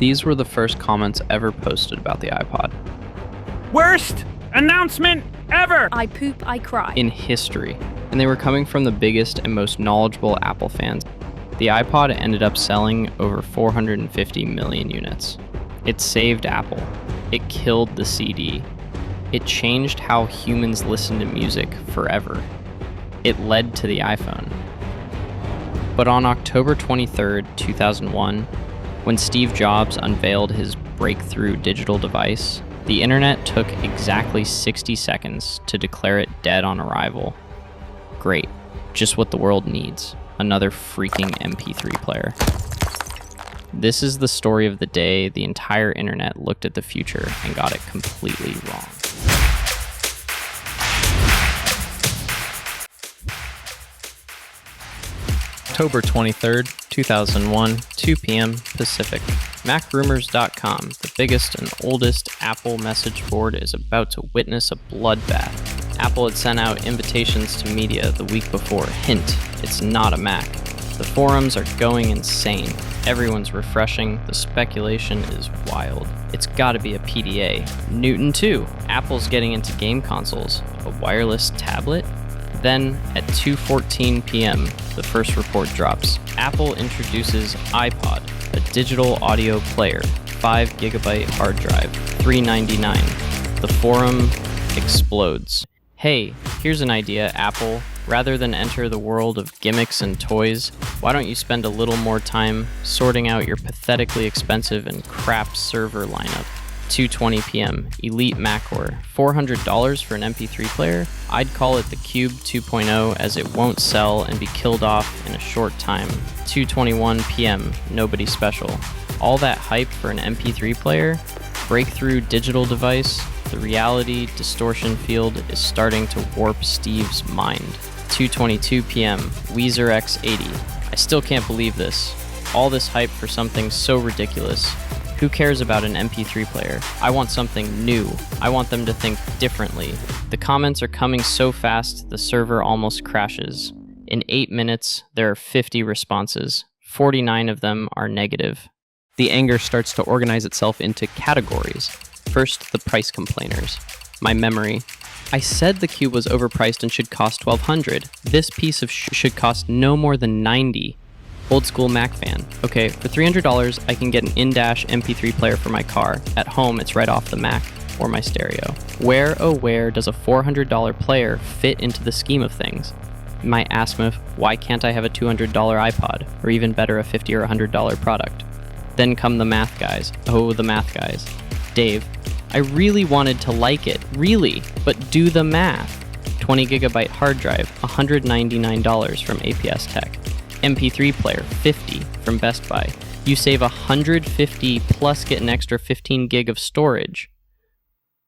These were the first comments ever posted about the iPod. Worst announcement ever! iPoop, iCry. In history. And they were coming from the biggest and most knowledgeable Apple fans. The iPod ended up selling over 450 million units. It saved Apple. It killed the CD. It changed how humans listen to music forever. It led to the iPhone. But on October 23rd, 2001, when Steve Jobs unveiled his breakthrough digital device, the internet took exactly 60 seconds to declare it dead on arrival. Great. Just what the world needs. Another freaking MP3 player. This is the story of the day the entire internet looked at the future and got it completely wrong. October 23rd, 2001, 2 p.m. Pacific. MacRumors.com, the biggest and oldest Apple message board, is about to witness a bloodbath. Apple had sent out invitations to media the week before. Hint, it's not a Mac. The forums are going insane. Everyone's refreshing. The speculation is wild. It's gotta be a PDA. Newton 2. Apple's getting into game consoles. A wireless tablet? Then, at 2:14 p.m., the first report drops. Apple introduces iPod, a digital audio player, 5GB hard drive, $399. The forum explodes. Hey, here's an idea, Apple. Rather than enter the world of gimmicks and toys, why don't you spend a little more time sorting out your pathetically expensive and crap server lineup? 2:20 p.m. Elite Macor, $400 for an MP3 player? I'd call it the Cube 2.0 as it won't sell and be killed off in a short time. 2:21 p.m. Nobody special. All that hype for an MP3 player? Breakthrough digital device? The reality distortion field is starting to warp Steve's mind. 2:22 p.m. Weezer X80. I still can't believe this. All this hype for something so ridiculous. Who cares about an MP3 player? I want something new. I want them to think differently. The comments are coming so fast, the server almost crashes. In 8 minutes, there are 50 responses. 49 of them are negative. The anger starts to organize itself into categories. First, the price complainers. My memory. I said the Cube was overpriced and should cost $1,200. This piece of should cost no more than $90. Old school Mac fan. Okay, for $300, I can get an in-dash MP3 player for my car. At home, it's right off the Mac or my stereo. Where, oh where, does a $400 player fit into the scheme of things? You might ask me, why can't I have a $200 iPod? Or even better, a $50 or $100 product? Then come the math guys. Oh, the math guys. Dave, I really wanted to like it, really, but do the math. 20GB hard drive, $199 from APS Tech. MP3 player, $50 from Best Buy. You save $150 plus get an extra 15 gig of storage.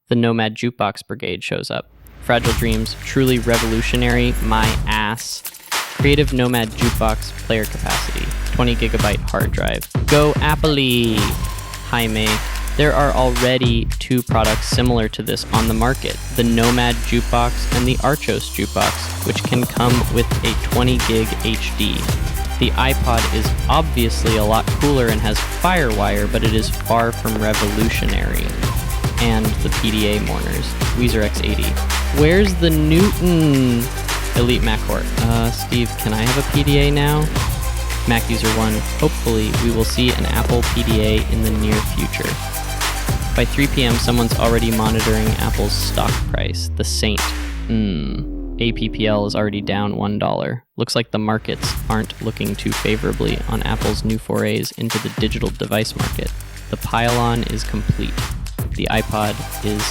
The Nomad Jukebox brigade shows up. Fragile Dreams, truly revolutionary, my ass. Creative Nomad Jukebox player capacity, 20GB hard drive. Go Appley! Hi May. There are already 2 products similar to this on the market, the Nomad Jukebox and the Archos Jukebox, which can come with a 20 gig HD. The iPod is obviously a lot cooler and has FireWire, but it is far from revolutionary. And the PDA mourners, Weezer X80. Where's the Newton? Elite Macor. Steve, can I have a PDA now? Mac User 1, hopefully we will see an Apple PDA in the near future. By 3 p.m., someone's already monitoring Apple's stock price, the Saint. APPL is already down $1. Looks like the markets aren't looking too favorably on Apple's new forays into the digital device market. The pile-on is complete. The iPod is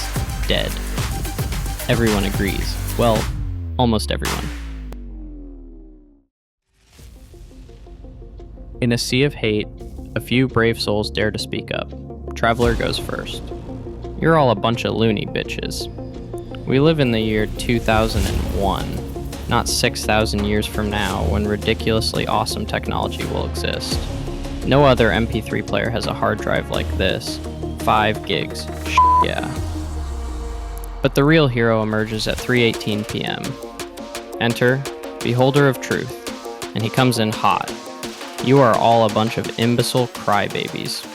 dead. Everyone agrees. Well, almost everyone. In a sea of hate, a few brave souls dare to speak up. Traveler goes first. You're all a bunch of loony bitches. We live in the year 2001, not 6,000 years from now when ridiculously awesome technology will exist. No other MP3 player has a hard drive like this. 5 gigs. Yeah. But the real hero emerges at 3:18 p.m. Enter, Beholder of Truth, and he comes in hot. You are all a bunch of imbecile crybabies.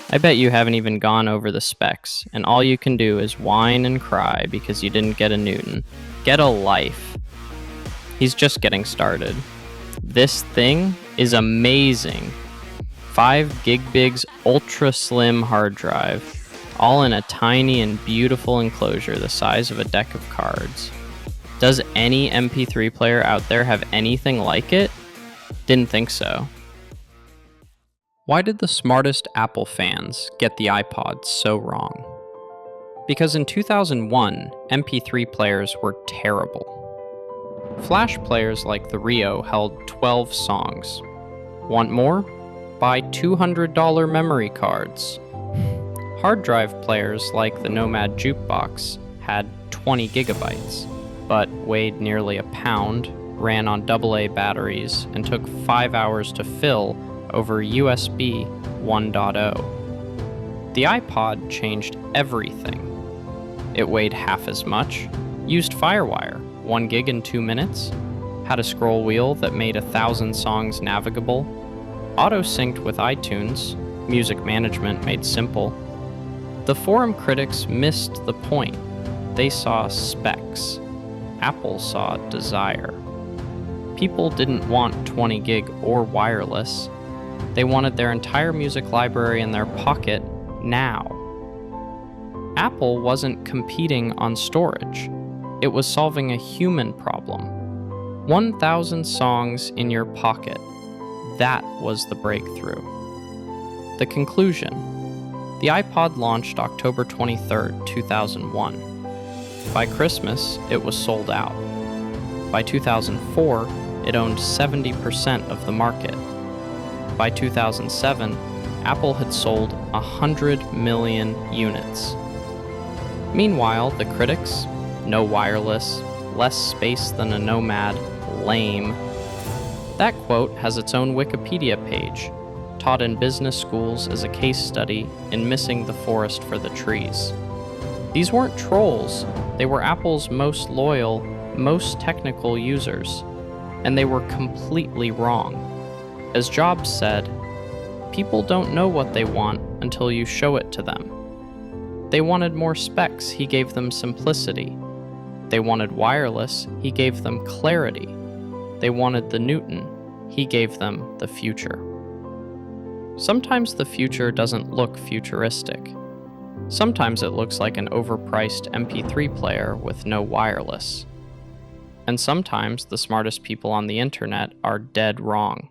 I bet you haven't even gone over the specs, and all you can do is whine and cry because you didn't get a Newton. Get a life. He's just getting started. This thing is amazing. 5 GBs ultra slim hard drive, all in a tiny and beautiful enclosure the size of a deck of cards. Does any MP3 player out there have anything like it? Didn't think so. Why did the smartest Apple fans get the iPod so wrong? Because in 2001, MP3 players were terrible. Flash players like the Rio held 12 songs. Want more? Buy $200 memory cards. Hard drive players like the Nomad Jukebox had 20 gigabytes, but weighed nearly a pound, ran on AA batteries, and took 5 hours to fill over USB 1.0. The iPod changed everything. It weighed half as much, used FireWire, 1 gig in 2 minutes, had a scroll wheel that made 1,000 songs navigable, auto-synced with iTunes, music management made simple. The forum critics missed the point. They saw specs. Apple saw desire. People didn't want 20 gig or wireless. They wanted their entire music library in their pocket now. Apple wasn't competing on storage. It was solving a human problem. 1,000 songs in your pocket. That was the breakthrough. The conclusion. The iPod launched October 23, 2001. By Christmas, it was sold out. By 2004, it owned 70% of the market. By 2007, Apple had sold 100 million units. Meanwhile, the critics, no wireless, less space than a Nomad, lame. That quote has its own Wikipedia page, taught in business schools as a case study in missing the forest for the trees. These weren't trolls, they were Apple's most loyal, most technical users, and they were completely wrong. As Jobs said, people don't know what they want until you show it to them. They wanted more specs, he gave them simplicity. They wanted wireless, he gave them clarity. They wanted the Newton, he gave them the future. Sometimes the future doesn't look futuristic. Sometimes it looks like an overpriced MP3 player with no wireless. And sometimes the smartest people on the internet are dead wrong.